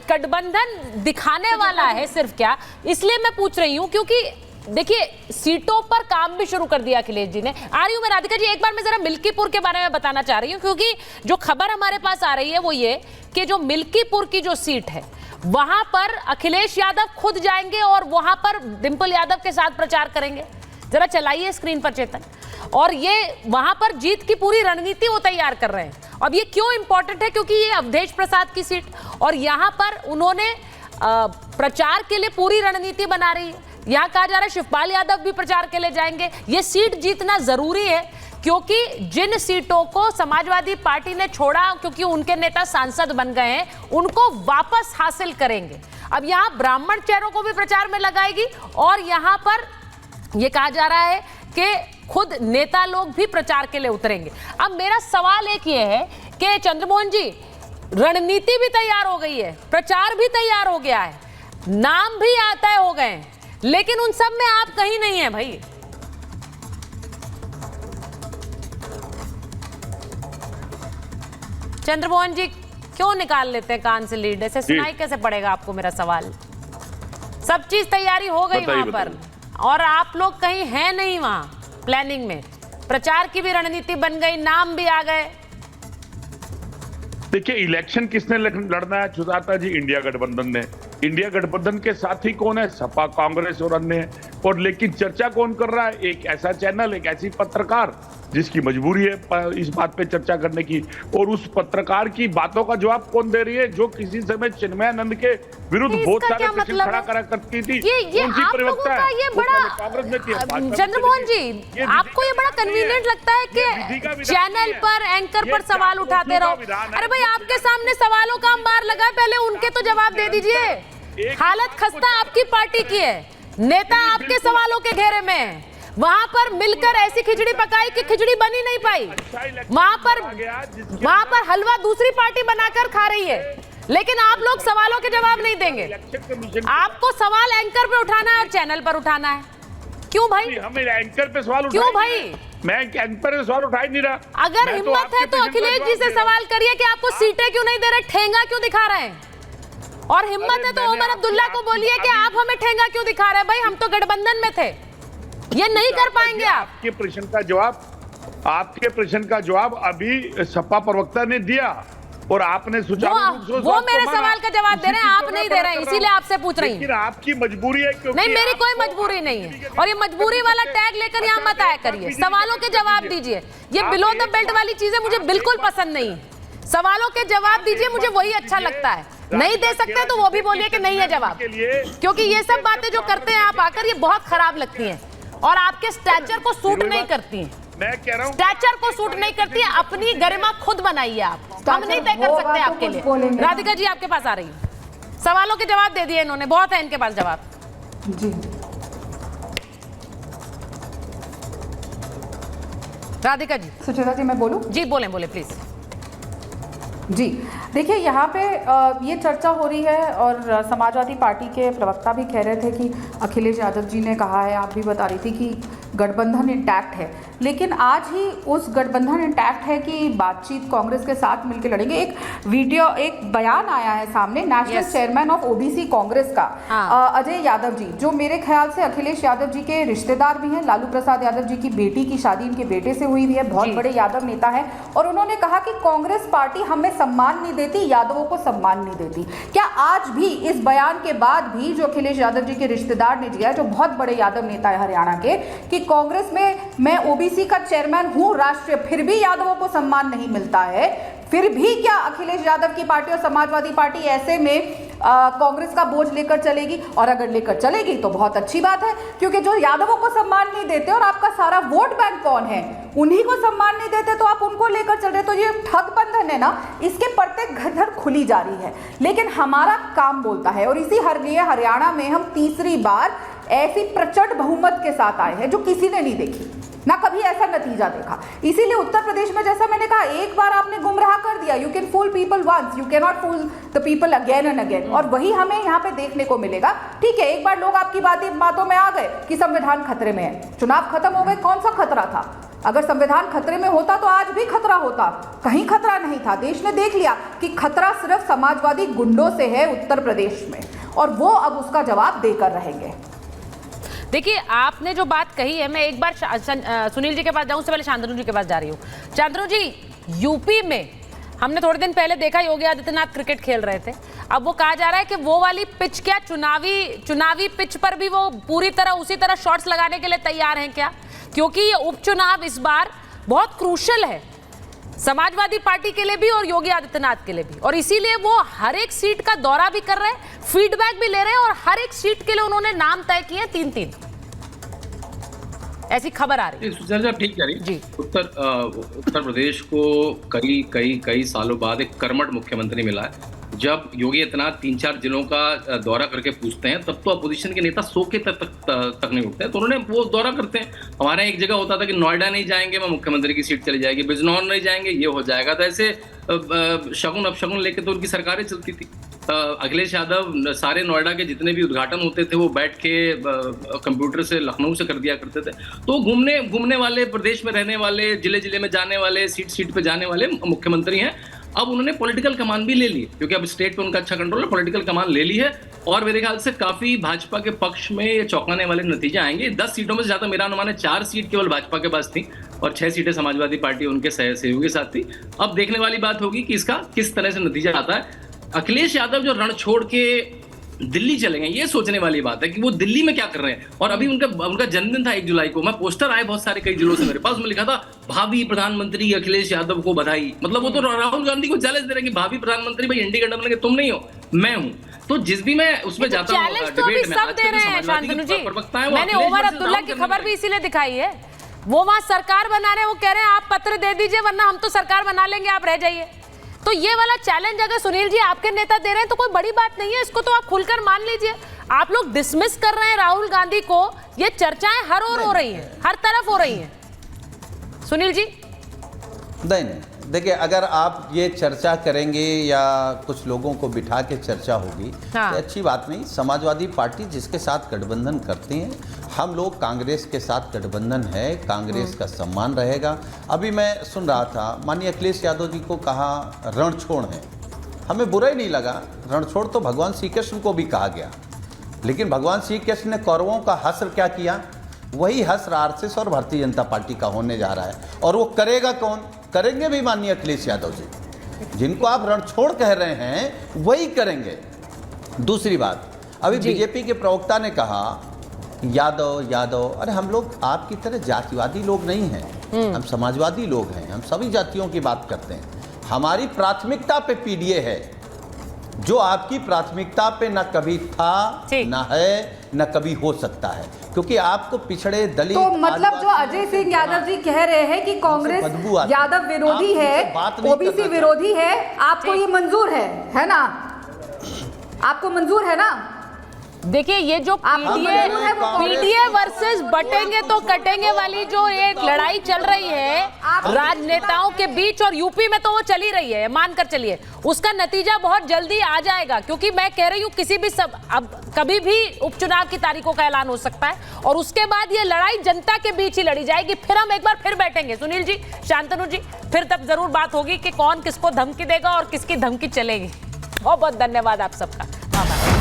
गठबंधन दिखाने वाला है सिर्फ क्या, इसलिए मैं पूछ रही हूं क्योंकि देखिए सीटों पर काम भी शुरू कर दिया अखिलेश जी ने। आ रही हूं मैं राधिका जी, एक बार मैं जरा मिल्कीपुर के बारे में बताना चाह रही हूं क्योंकि जो खबर हमारे पास आ रही है वो ये कि जो मिल्कीपुर की जो सीट है वहां पर अखिलेश यादव खुद जाएंगे और वहां पर डिंपल यादव के साथ प्रचार करेंगे। जरा चलाइए स्क्रीन पर चेतन। और ये वहां पर जीत की पूरी रणनीति वो तैयार कर रहे हैं। अब ये क्यों इंपॉर्टेंट है, क्योंकि ये अवधेश प्रसाद की सीट और यहां पर उन्होंने प्रचार के लिए पूरी रणनीति बना रही है। यहां कहा जा रहा है शिवपाल यादव भी प्रचार के लिए जाएंगे। ये सीट जीतना जरूरी है क्योंकि जिन सीटों को समाजवादी पार्टी ने छोड़ा क्योंकि उनके नेता सांसद बन गए हैं, उनको वापस हासिल करेंगे। अब यहां ब्राह्मण चेहरों को भी प्रचार में लगाएगी और यहां पर यह कहा जा रहा है कि खुद नेता लोग भी प्रचार के लिए उतरेंगे। अब मेरा सवाल एक ये है कि चंद्रमोहन जी, रणनीति भी तैयार हो गई है, प्रचार भी तैयार हो गया है, नाम भी तय हो गए हैं, लेकिन उन सब में आप कहीं नहीं है भाई। चंद्रमोहन जी क्यों निकाल लेते हैं कान से लीड? ऐसे सुनाई कैसे पड़ेगा आपको मेरा सवाल? सब चीज तैयारी हो गई वहां पर और आप लोग कहीं हैं नहीं वहां प्लानिंग में। प्रचार की भी रणनीति बन गई, नाम भी आ गए। देखिए, इलेक्शन किसने लड़ना है? चुनाता जी इंडिया गठबंधन ने। इंडिया गठबंधन के साथी कौन है? सपा, कांग्रेस और अन्य है। और लेकिन चर्चा कौन कर रहा है? एक ऐसा चैनल, एक ऐसी पत्रकार जिसकी मजबूरी है इस बात पे चर्चा करने की। और उस पत्रकार की बातों का जवाब कौन दे रही है जो किसी समय चिन्मयानंद के विरुद्ध बहुत सारे प्रश्न खड़ा करा करती थी? ये आप लोगों का ये बड़ा चंद्रमोहन जी, आपको ये बड़ा कन्वीनियंट लगता है कि चैनल पर एंकर पर सवाल उठाते रहो। अरे भाई, आपके सामने सवालों का अंबार लगा है, पहले उनके तो जवाब दे दीजिए। हालत खस्ता आपकी पार्टी की है, नेता आपके सवालों के घेरे में है। वहां पर मिलकर ऐसी खिचड़ी पकाई कि खिचड़ी बनी नहीं पाई। वहां पर हलवा दूसरी पार्टी बनाकर खा रही है, लेकिन आप लोग सवालों के जवाब नहीं देंगे। आपको सवाल एंकर पे उठाना है और चैनल पर उठाना है। क्यों भाई? हमें एंकर पे सवाल क्यों भाई? मैं एंकर पे सवाल उठा ही नहीं रहा। अगर हिम्मत है तो अखिलेश जी से सवाल करिए कि आपको सीटें क्यों नहीं दे रहे, ठेंगा क्यों दिखा रहे हैं? और हिम्मत है तो ओमर अब्दुल्ला को बोलिए कि आप हमें ठेंगा क्यों दिखा रहे हैं? भाई, हम तो गठबंधन में थे, ये नहीं कर पाएंगे आप। आपके प्रश्न का जवाब अभी सपा प्रवक्ता ने दिया और आपने वो मेरे सवाल का जवाब दे रहे हैं, आप नहीं दे रहे हैं, इसीलिए आपसे पूछ रही हूँ। आपकी मजबूरी है क्योंकि नहीं, मेरी कोई मजबूरी नहीं है। और ये मजबूरी वाला टैग लेकर यहाँ मत आया करिए। सवालों के जवाब दीजिए। ये बिलो द बेल्ट वाली चीजें मुझे बिल्कुल पसंद नहीं है। सवालों के जवाब दीजिए, मुझे वही अच्छा लगता है। नहीं दे सकते तो वो भी बोलिए कि नहीं है जवाब, क्योंकि ये सब बातें जो करते हैं आप आकर, ये बहुत खराब लगती हैं और आपके स्टैचर को सूट नहीं करती हैं। मैं कह रहा हूं, स्टैचर को सूट नहीं करती है। अपनी गरिमा खुद बनाइए आप, हम नहीं तय कर सकते आपके लिए। राधिका जी आपके पास आ रही है। सवालों के जवाब दे दिए इन्होंने, बहुत है इनके पास जवाब। जी राधिका जी। सुचेता जी, मैं बोलूं? जी बोले प्लीज। जी देखिए, यहाँ पे ये चर्चा हो रही है और समाजवादी पार्टी के प्रवक्ता भी कह रहे थे कि अखिलेश यादव जी ने कहा है, आप भी बता रही थी कि गठबंधन इंटैक्ट है। लेकिन आज ही उस गठबंधन इंटैक्ट है कि बातचीत कांग्रेस के साथ मिलकर लड़ेंगे। एक वीडियो, एक बयान आया है सामने national chairman of OBC Congress का, अजय यादव जी, जो मेरे ख्याल से अखिलेश यादव जी के रिश्तेदार भी हैं। लालू प्रसाद यादव जी की बेटी की शादी इनके बेटे से हुई है, बहुत बड़े यादव नेता है। और उन्होंने कहा कि कांग्रेस पार्टी हमें सम्मान नहीं देती, यादवों को सम्मान नहीं देती। क्या आज भी इस बयान के बाद भी जो अखिलेश यादव जी के रिश्तेदार ने दिया, जो बहुत बड़े यादव नेता है हरियाणा के, कि कांग्रेस में मैं ओबीसी का चेयरमैन हूं राष्ट्रीय, फिर भी यादवों को सम्मान नहीं मिलता है, फिर भी क्या अखिलेश यादव की पार्टी और समाजवादी पार्टी ऐसे में कांग्रेस का बोझ लेकर चलेगी? और अगर लेकर चलेगी तो बहुत अच्छी बात है, क्योंकि जो यादवों को सम्मान नहीं देते और आपका सारा वोट बैंक कौन है, उन्हीं को सम्मान नहीं देते, तो आप उनको लेकर चल रहे। तो ये ठग बंधन है ना, इसके प्रत्येक घर खुली जा रही है। लेकिन हमारा काम बोलता है और इसी हरियाणा में हम तीसरी बार ऐसी प्रचंड बहुमत के साथ आए हैं जो किसी ने नहीं देखी, ना कभी ऐसा नतीजा देखा। इसीलिए उत्तर प्रदेश में, जैसा मैंने कहा, एक बार आपने गुमराह कर दिया, you can fool people once, you can not fool the people again and again. और वही हमें यहाँ पे देखने को मिलेगा। ठीक है, एक बार लोग आपकी बातों में आ गए कि संविधान खतरे में है, चुनाव खत्म हो गए, कौन सा खतरा था? अगर संविधान खतरे में होता तो आज भी खतरा होता, कहीं खतरा नहीं था। देश ने देख लिया कि खतरा सिर्फ समाजवादी गुंडों से है उत्तर प्रदेश में, और वो अब उसका जवाब देकर रहेंगे। देखिए, आपने जो बात कही है, मैं एक बार सुनील जी के पास जाऊं, उससे पहले शांतनु जी के पास जा रही हूँ। शांतनु जी, यूपी में हमने थोड़े दिन पहले देखा योगी आदित्यनाथ क्रिकेट खेल रहे थे। अब वो कहा जा रहा है कि वो वाली पिच क्या चुनावी पिच पर भी वो पूरी तरह उसी तरह शॉट्स लगाने के लिए तैयार हैं क्या? क्योंकि ये उपचुनाव इस बार बहुत क्रूशल है समाजवादी पार्टी के लिए भी और योगी आदित्यनाथ के लिए भी, और इसीलिए वो हर एक सीट का दौरा भी कर रहे हैं, फीडबैक भी ले रहे हैं, और हर एक सीट के लिए उन्होंने नाम तय किए 3-3। ऐसी खबर आ रही है। सुचना ठीक कह रही जी। उत्तर प्रदेश को कई सालों बाद एक कर्मठ मुख्यमंत्री मिला है। जब योगी आदित्यनाथ 3-4 जिलों का दौरा करके पूछते हैं, तब तो अपोजिशन के नेता सो के तक नहीं उठते, तो उन्होंने वो दौरा करते हैं। हमारे एक जगह होता था कि नोएडा नहीं जाएंगे, मैं मुख्यमंत्री की सीट चली जाएगी, बिजनौर नहीं जाएंगे, ये हो जाएगा। तो ऐसे शगुन अपशगुन लेके तो उनकी सरकारें चलती थी। अखिलेश यादव सारे नोएडा के जितने भी उद्घाटन होते थे वो बैठ के कंप्यूटर से लखनऊ से कर दिया करते थे। तो घूमने वाले, प्रदेश में रहने वाले, जिले में जाने वाले, सीट पे जाने वाले मुख्यमंत्री हैं। अब उन्होंने पॉलिटिकल कमान भी ले ली, क्योंकि अब स्टेट पे उनका अच्छा कंट्रोल है, पॉलिटिकल कमान ले ली है, और मेरे ख्याल से काफी भाजपा के पक्ष में ये चौंकाने वाले नतीजे आएंगे। 10 सीटों में से ज्यादा मेरा अनुमान है 4 सीट केवल भाजपा के पास थी और 6 सीटें समाजवादी पार्टी उनके सहयोगी के साथ थी। अब देखने वाली बात होगी कि इसका किस तरह से नतीजा आता है। अखिलेश यादव जो रण छोड़ के दिल्ली चले गए, ये सोचने वाली बात है कि वो दिल्ली में क्या कर रहे हैं। और अभी उनका जन्मदिन था 1 जुलाई को, मैं पोस्टर आए बहुत सारे कई जिलों से मेरे पास, उसमें लिखा था भावी प्रधानमंत्री अखिलेश यादव को बधाई। मतलब वो तो राहुल गांधी को चैलेंज दे रहे हैं कि भावी प्रधानमंत्री भाई इंडी गठबंधन के तुम नहीं हो, मैं हूं। तो जिस भी मैं उसमें जाता हूं डिबेट में, सब दे रहे हैं शांतनु जी। मैंने ओमर अब्दुल्ला की खबर भी इसीलिए दिखाई है, वो वहां सरकार बना रहे हैं, वो कह रहे हैं आप पत्र दे दीजिए वरना हम तो सरकार बना लेंगे, आप रह जाइए। तो ये वाला चैलेंज अगर सुनील जी आपके नेता दे रहे हैं तो कोई बड़ी बात नहीं है, इसको तो आप खुलकर मान लीजिए। आप लोग डिसमिस कर रहे हैं राहुल गांधी को, ये चर्चाएं हर ओर हो रही हैं, हर तरफ हो रही हैं। सुनील जी नहीं, देखिए, अगर आप ये चर्चा करेंगे या कुछ लोगों को बिठा के चर्चा होगी तो अच्छी बात नहीं। समाजवादी पार्टी जिसके साथ गठबंधन करते हैं, हम लोग कांग्रेस के साथ गठबंधन है, कांग्रेस का सम्मान रहेगा। अभी मैं सुन रहा था माननीय अखिलेश यादव जी को कहा रणछोड़ है, हमें बुरा ही नहीं लगा। रणछोड़ तो भगवान श्री कृष्ण को भी कहा गया, लेकिन भगवान श्री कृष्ण ने कौरवों का हश्र क्या किया, वही हश्र आरएसएस और भारतीय जनता पार्टी का होने जा रहा है। और वो करेगा कौन? करेंगे भी माननीय अखिलेश यादव जी। जिनको आप रणछोड़ कह रहे हैं वही करेंगे। दूसरी बात, अभी बीजेपी के प्रवक्ता ने कहा यादव, अरे हम लोग आपकी तरह जातिवादी लोग नहीं हैं, हम समाजवादी लोग हैं, हम सभी जातियों की बात करते हैं। हमारी प्राथमिकता पे पीडीए है, जो आपकी प्राथमिकता पे न कभी था, न है, न कभी हो सकता है, क्योंकि आपको पिछड़े दलित। तो मतलब जो अजय सिंह यादव जी कह रहे हैं कि कांग्रेस यादव विरोधी है, ओबीसी विरोधी है, आपको ये मंजूर है ना? आपको मंजूर है ना? देखिए, ये जो पीडीए वर्सेस बटेंगे तो कटेंगे वाली जो एक लड़ाई चल रही है राजनेताओं के बीच, और यूपी में तो वो चल ही रही है, मानकर चलिए, उसका नतीजा बहुत जल्दी आ जाएगा। क्योंकि मैं कह रही हूँ किसी भी अब कभी भी उपचुनाव की तारीखों का ऐलान हो सकता है, और उसके बाद ये लड़ाई जनता के बीच ही लड़ी जाएगी। फिर हम एक बार फिर बैठेंगे सुनील जी, शांतनु जी, फिर तब जरूर बात होगी कि कौन किसको धमकी देगा और किसकी धमकी चलेगी। बहुत बहुत धन्यवाद आप सबका।